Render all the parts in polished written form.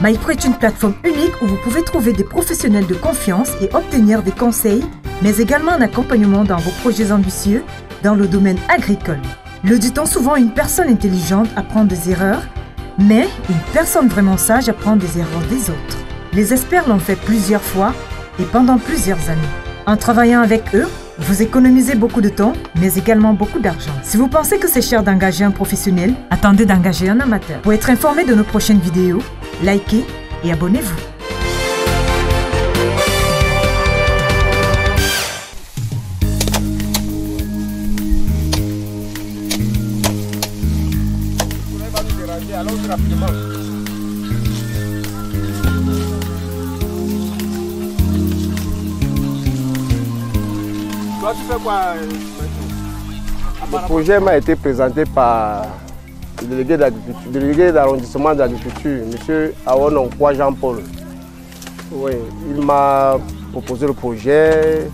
MyPro est une plateforme unique où vous pouvez trouver des professionnels de confiance et obtenir des conseils, mais également un accompagnement dans vos projets ambitieux dans le domaine agricole. Le dit-on souvent, une personne intelligente apprend des erreurs, mais une personne vraiment sage apprend des erreurs des autres. Les experts l'ont fait plusieurs fois et pendant plusieurs années. En travaillant avec eux, vous économisez beaucoup de temps, mais également beaucoup d'argent. Si vous pensez que c'est cher d'engager un professionnel, attendez d'engager un amateur. Pour être informé de nos prochaines vidéos, likez et abonnez-vous. Le projet m'a été présenté par le délégué d'arrondissement d'agriculture, M. Awonon Jean-Paul. Oui, il m'a proposé le projet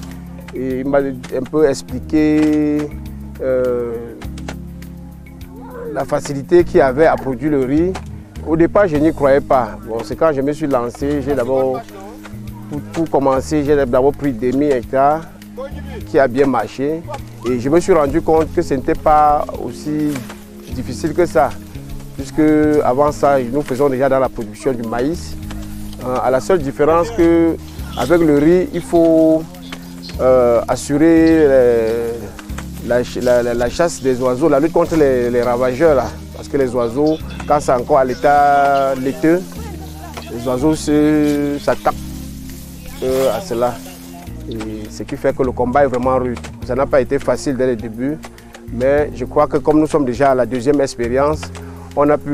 et il m'a un peu expliqué la facilité qu'il y avait à produire le riz. Au départ, je n'y croyais pas. Bon, c'est quand je me suis lancé, j'ai d'abord, pour commencer, j'ai d'abord pris demi-hectare qui a bien marché. Et je me suis rendu compte que ce n'était pas aussi difficile que ça. Puisque avant ça, nous faisons déjà dans la production du maïs. À la seule différence qu'avec le riz, il faut assurer la chasse des oiseaux, la lutte contre les ravageurs. Là. Parce que les oiseaux, quand c'est encore à l'état laiteux, les oiseaux s'attaquent à cela. Et ce qui fait que le combat est vraiment rude. Ça n'a pas été facile dès le début, mais je crois que comme nous sommes déjà à la deuxième expérience, on a pu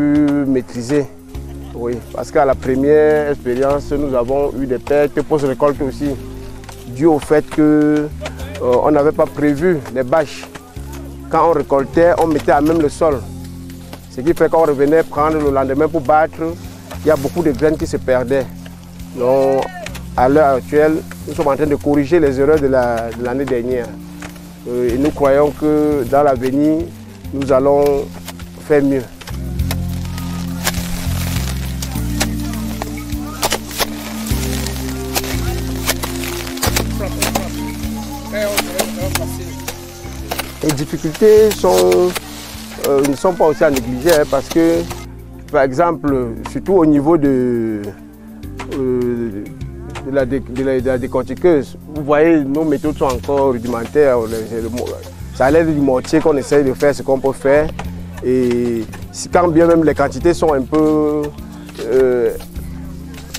maîtriser. Oui, parce qu'à la première expérience, nous avons eu des pertes post-récolte aussi, dû au fait qu'on n'avait pas prévu les bâches. Quand on récoltait, on mettait à même le sol. Ce qui fait qu'on revenait prendre le lendemain pour battre, il y a beaucoup de graines qui se perdaient. Donc, à l'heure actuelle, nous sommes en train de corriger les erreurs de l'année dernière. Et nous croyons que dans l'avenir, nous allons faire mieux. Les difficultés ne sont pas aussi à négliger parce que, par exemple, surtout au niveau de la décortiqueuse, vous voyez, nos méthodes sont encore rudimentaires. Ça a l'air du mortier qu'on essaye de faire ce qu'on peut faire. Et quand bien même les quantités sont un peu...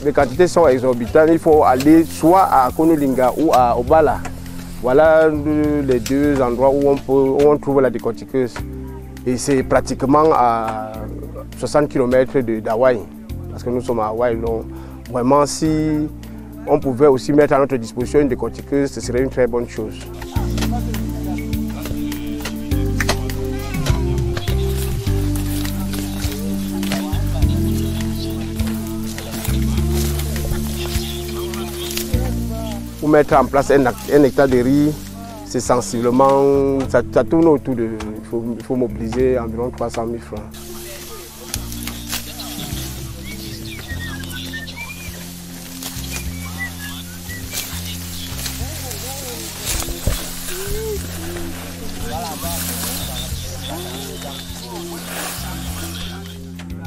les quantités sont exorbitantes, il faut aller soit à Konolinga ou à Obala. Voilà les deux endroits où on trouve la décortiqueuse. Et c'est pratiquement à 60 km d'Hawaï. Parce que nous sommes à Hawaï. Donc, vraiment, si on pouvait aussi mettre à notre disposition une décortiqueuse, ce serait une très bonne chose. Pour mettre en place un hectare de riz, c'est sensiblement, ça tourne autour de, il faut mobiliser environ 300 000 francs.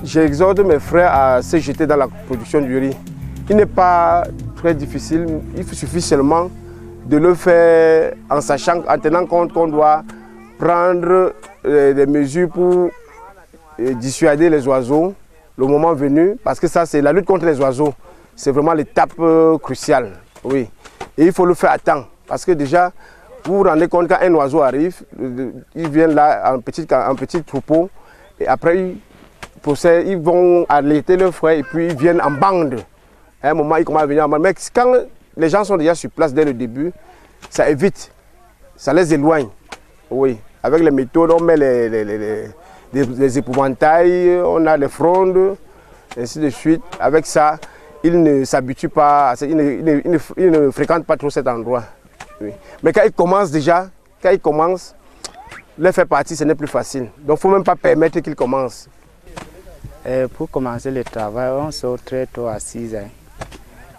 J'exhorte mes frères à se jeter dans la production du riz. Il n'est pas très difficile, il suffit seulement de le faire en sachant, en tenant compte qu'on doit prendre des mesures pour dissuader les oiseaux le moment venu, parce que ça c'est la lutte contre les oiseaux, c'est vraiment l'étape cruciale. Oui. Et il faut le faire à temps, parce que déjà, vous vous rendez compte quand un oiseau arrive, il vient là en petit troupeau, et après ils vont allaiter leurs frères et puis ils viennent en bande. À un moment, ils commencent à venir en bande. Mais quand les gens sont déjà sur place dès le début, ça évite, ça les éloigne. Oui, avec les méthodes, on met les épouvantails, on a les frondes, ainsi de suite. Avec ça, ils ne s'habituent pas, ils ne fréquentent pas trop cet endroit. Oui. Mais quand ils commencent déjà, les faire partir, ce n'est plus facile. Donc il ne faut même pas permettre qu'ils commencent. Et pour commencer le travail, on sort très tôt à 6 heures.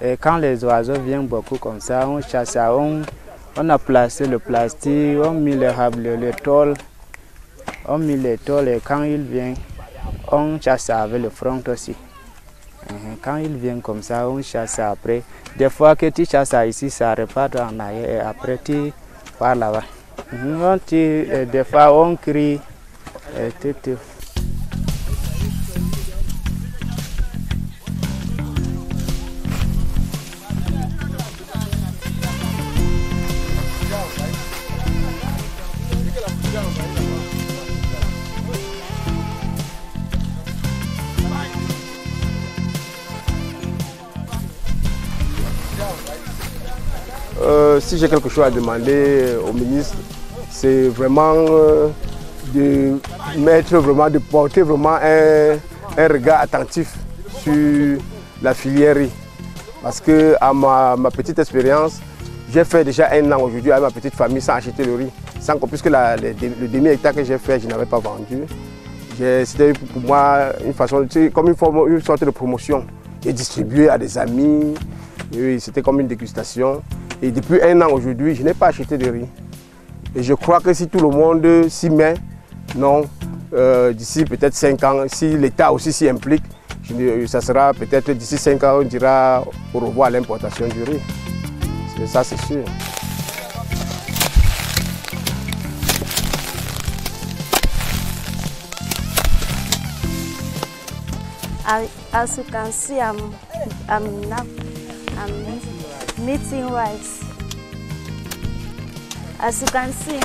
Et quand les oiseaux viennent beaucoup comme ça, on chasse, on a placé le plastique, on met le tôle, on met les tôles et quand ils viennent, on chasse avec le front aussi. Quand ils viennent comme ça, on chasse après. Des fois que tu chasses ici, ça repart en arrière et après tu pars là-bas. Des fois on crie et tout. Si j'ai quelque chose à demander au ministre, c'est vraiment de porter vraiment un regard attentif sur la filière riz. Parce que à ma petite expérience, j'ai fait déjà 1 an aujourd'hui avec ma petite famille sans acheter le riz. Puisque le demi-hectare que j'ai fait, je n'avais pas vendu. C'était pour moi une façon, comme une sorte de promotion et distribuer à des amis. C'était comme une dégustation. Et depuis 1 an aujourd'hui, je n'ai pas acheté de riz. Et je crois que si tout le monde s'y met, d'ici peut-être 5 ans, si l'État aussi s'y implique, ça sera peut-être d'ici 5 ans, on dira au revoir à l'importation du riz. Ça, c'est sûr. As you can see, I'm meeting rice. As you can see,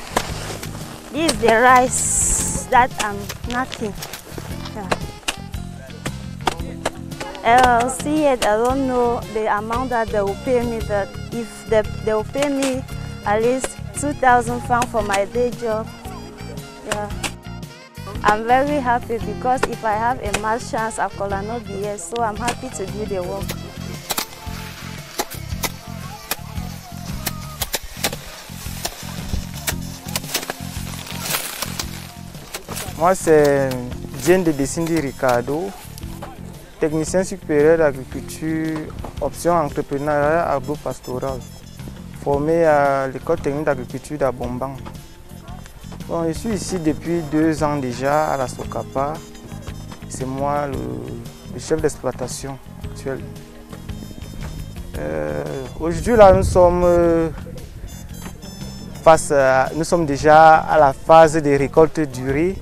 this is the rice that I'm knocking. See it, I don't know the amount that they will pay me, but if they will pay me at least 2,000 francs for my day job, yeah. I'm very happy because if I have a mass chance, I could not be here, so I'm happy to do the work. Moi, c'est Diène de Desindi Ricardo, technicien supérieur d'agriculture, option entrepreneuriat agro-pastoral, formé à l'école technique d'agriculture d'Abombang. Bon, je suis ici depuis 2 ans déjà à la Socapa. C'est moi le chef d'exploitation actuel. Aujourd'hui, là, nous sommes déjà à la phase de récolte du riz.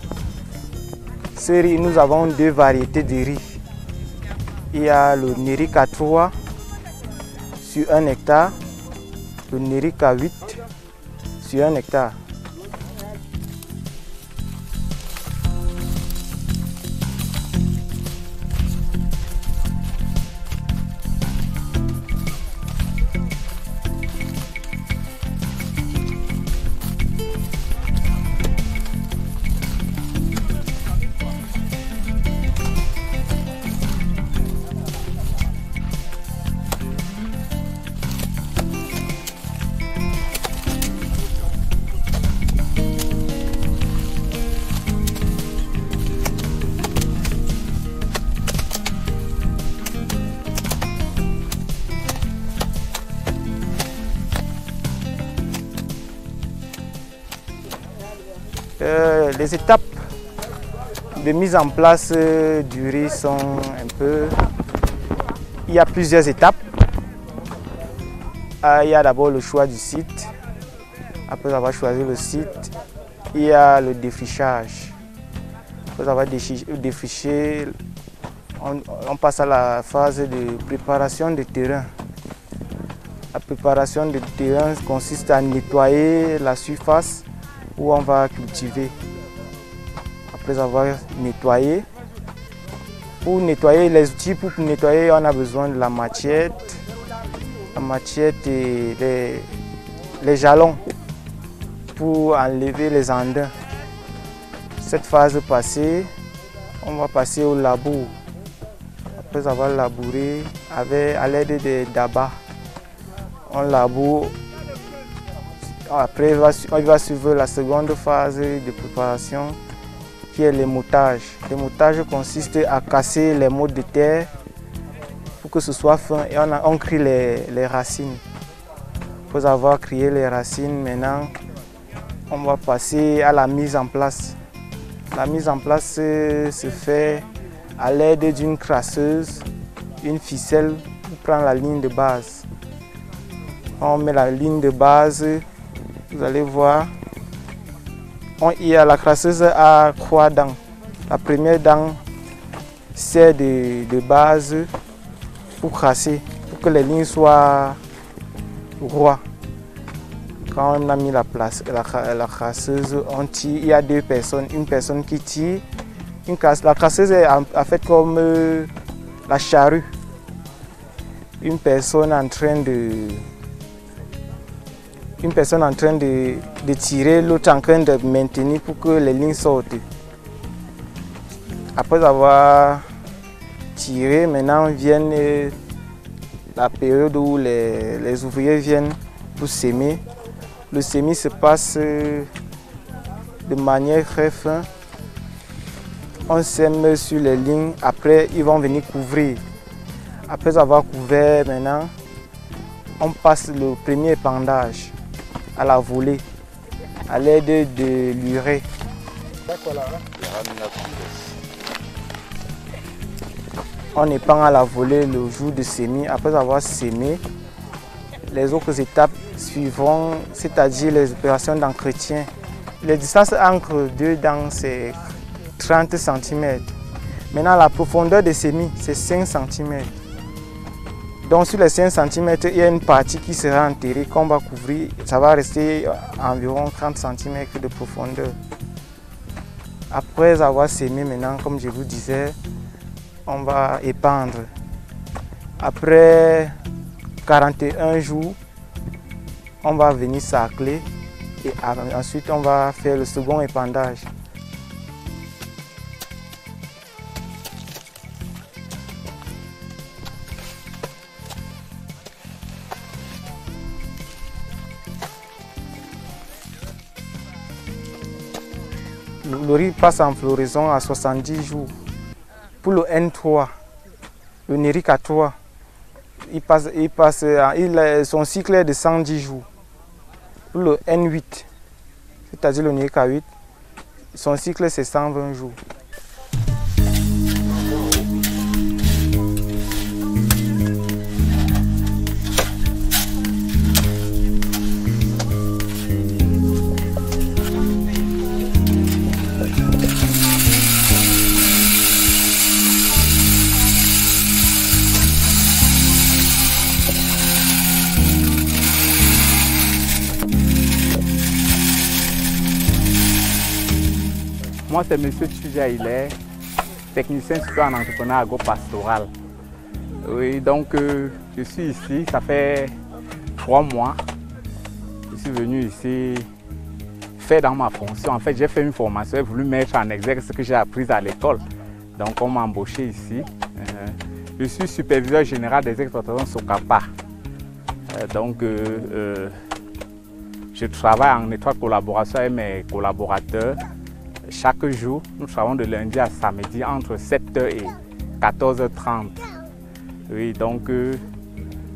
Ce riz, nous avons 2 variétés de riz. Il y a le Nérika 3 sur 1 hectare, le Nérika 8 sur 1 hectare. Les étapes de mise en place du riz sont un peu... Il y a plusieurs étapes. Il y a d'abord le choix du site. Après avoir choisi le site, il y a le défrichage. Après avoir défriché, on passe à la phase de préparation du terrain. La préparation du terrain consiste à nettoyer la surface où on va cultiver. Après avoir nettoyé, pour nettoyer les outils, pour nettoyer, on a besoin de la machette et les jalons pour enlever les andins. Cette phase passée, on va passer au labour. Après avoir labouré à l'aide des dabas, on laboure. Après, il va suivre la seconde phase de préparation qui est l'émottage. L'émottage consiste à casser les mottes de terre pour que ce soit fin et on crie les racines. Après avoir crié les racines, maintenant on va passer à la mise en place. La mise en place se fait à l'aide d'une crasseuse, une ficelle pour prendre la ligne de base. On met la ligne de base, vous allez voir. La crasseuse a 3 dents. La première dent sert de base pour crasser, pour que les lignes soient droites. Quand on a mis la crasseuse, on tire. Il y a 2 personnes. Une personne qui tire. La crasseuse est en fait comme la charrue. Une personne en train de tirer, l'autre en train de maintenir pour que les lignes sortent. Après avoir tiré, maintenant vient la période où les ouvriers viennent pour s'aimer. Le semis se passe de manière très fine. On sème sur les lignes, après ils vont venir couvrir. Après avoir couvert, maintenant, on passe le premier épandage à la volée, à l'aide de l'urée. On épand à la volée le jour de semis. Après avoir sémé, les autres étapes suivront, c'est-à-dire les opérations d'entretien. Les distances entre 2 dents, c'est 30 cm. Maintenant, la profondeur des semis, c'est 5 cm. Donc sur les 5 cm, il y a une partie qui sera enterrée qu'on va couvrir. Ça va rester environ 30 cm de profondeur. Après avoir sémé, maintenant, comme je vous disais, on va épandre. Après 41 jours, on va venir sacler et ensuite on va faire le second épandage. Le riz passe en floraison à 70 jours. Pour le N3, le Nerica 3, son cycle est de 110 jours. Pour le N8, c'est-à-dire le Nerica 8, son cycle c'est 120 jours. Moi, c'est M. Tchouja, il est technicien super en entrepreneur agro-pastoral. Oui, donc je suis ici, ça fait 3 mois. Je suis venu ici faire dans ma fonction. En fait, j'ai fait une formation, j'ai voulu mettre en exergue ce que j'ai appris à l'école. Donc, on m'a embauché ici. Je suis superviseur général des exploitations Socapa. Donc, je travaille en étroite collaboration avec mes collaborateurs. Chaque jour, nous travaillons de lundi à samedi entre 7h et 14h30. Oui, donc,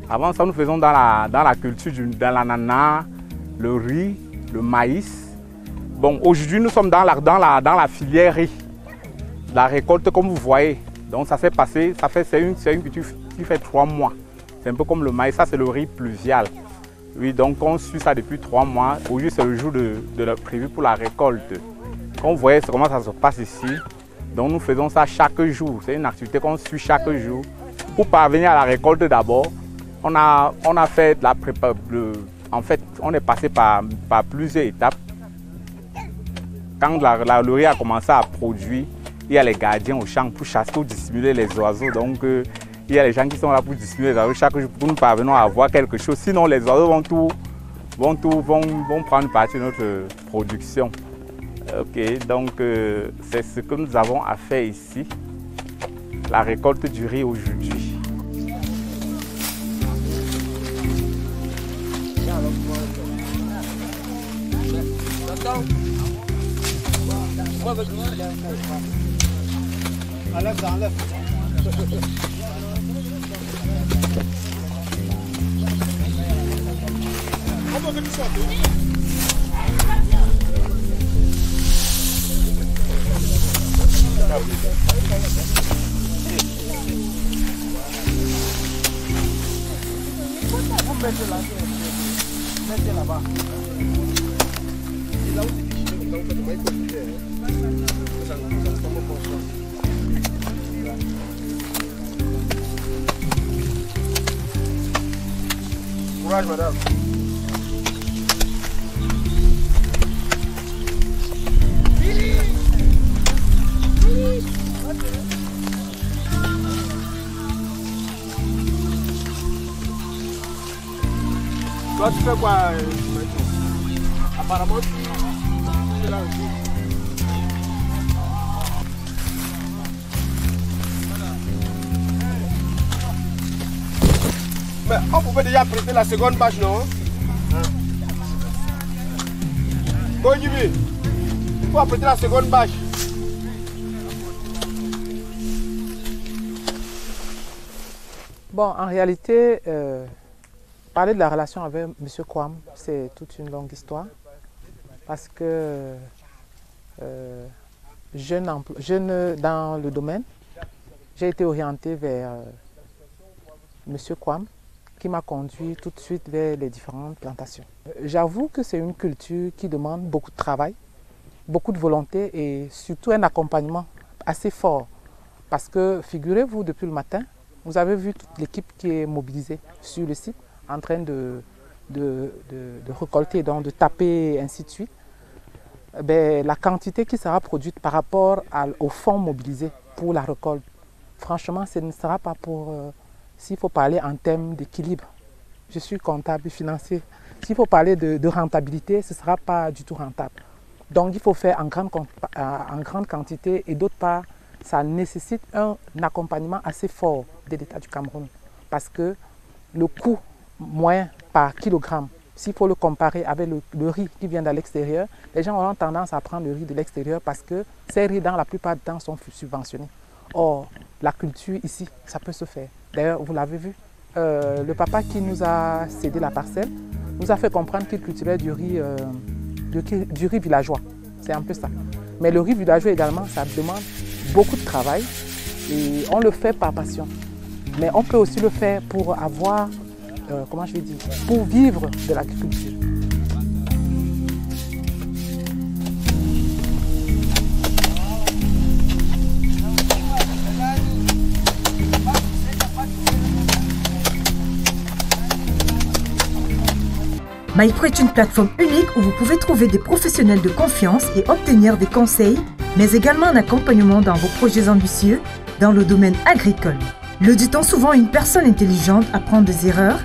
avant ça, nous faisons dans la culture de l'ananas, le riz, le maïs. Bon, aujourd'hui, nous sommes dans la filière riz. La récolte, comme vous voyez, donc ça s'est passé, c'est une culture qui fait 3 mois. C'est un peu comme le maïs, ça c'est le riz pluvial. Oui, donc on suit ça depuis 3 mois. Aujourd'hui, c'est le jour prévu pour la récolte. Comme vous voyez comment ça se passe ici. Donc nous faisons ça chaque jour. C'est une activité qu'on suit chaque jour. Pour parvenir à la récolte d'abord, on a fait de la préparation. En fait, on est passé par plusieurs étapes. Quand le riz a commencé à produire, il y a les gardiens au champ pour chasser, pour dissimuler les oiseaux. Donc il y a les gens qui sont là pour dissimuler les oiseaux chaque jour pour que nous parvenons à avoir quelque chose. Sinon les oiseaux vont prendre partie de notre production. Ok, donc c'est ce que nous avons à faire ici, la récolte du riz aujourd'hui. Mettez là-bas. Et là où courage, madame. Toi, tu fais quoi? Apparemment, tu es là aussi. Mais on pouvait déjà prêter la seconde bâche, non? Bonjour, il faut prêter la seconde bâche. Bon, en réalité, parler de la relation avec M. Kwam, c'est toute une longue histoire. Parce que jeune dans le domaine, j'ai été orientée vers M. Kwam, qui m'a conduit tout de suite vers les différentes plantations. J'avoue que c'est une culture qui demande beaucoup de travail, beaucoup de volonté et surtout un accompagnement assez fort. Parce que figurez-vous, depuis le matin, vous avez vu toute l'équipe qui est mobilisée sur le site, en train de récolter, donc de taper, et ainsi de suite. Ben, la quantité qui sera produite par rapport au fonds mobilisé pour la récolte, franchement, ce ne sera pas pour... s'il faut parler en termes d'équilibre, je suis comptable et financier. S'il faut parler de rentabilité, ce ne sera pas du tout rentable. Donc il faut faire en grande quantité et d'autre part, ça nécessite un accompagnement assez fort de l'État du Cameroun. Parce que le coût moyen par kilogramme, s'il faut le comparer avec le riz qui vient de l'extérieur, les gens auront tendance à prendre le riz de l'extérieur parce que ces riz, dans la plupart du temps, sont subventionnés. Or, la culture ici, ça peut se faire. D'ailleurs, vous l'avez vu, le papa qui nous a cédé la parcelle nous a fait comprendre qu'il cultivait du riz villageois. C'est un peu ça. Mais le riz villageois également, ça demande beaucoup de travail et on le fait par passion. Mais on peut aussi le faire pour avoir, comment je vais dire, pour vivre de l'agriculture. MyPro est une plateforme unique où vous pouvez trouver des professionnels de confiance et obtenir des conseils, mais également un accompagnement dans vos projets ambitieux dans le domaine agricole. Le dit-on souvent, une personne intelligente apprend des erreurs,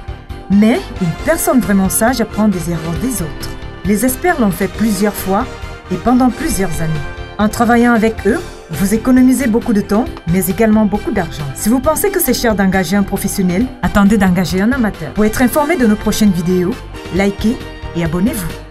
mais une personne vraiment sage apprend des erreurs des autres. Les experts l'ont fait plusieurs fois et pendant plusieurs années. En travaillant avec eux, vous économisez beaucoup de temps, mais également beaucoup d'argent. Si vous pensez que c'est cher d'engager un professionnel, attendez d'engager un amateur. Pour être informé de nos prochaines vidéos, likez et abonnez-vous.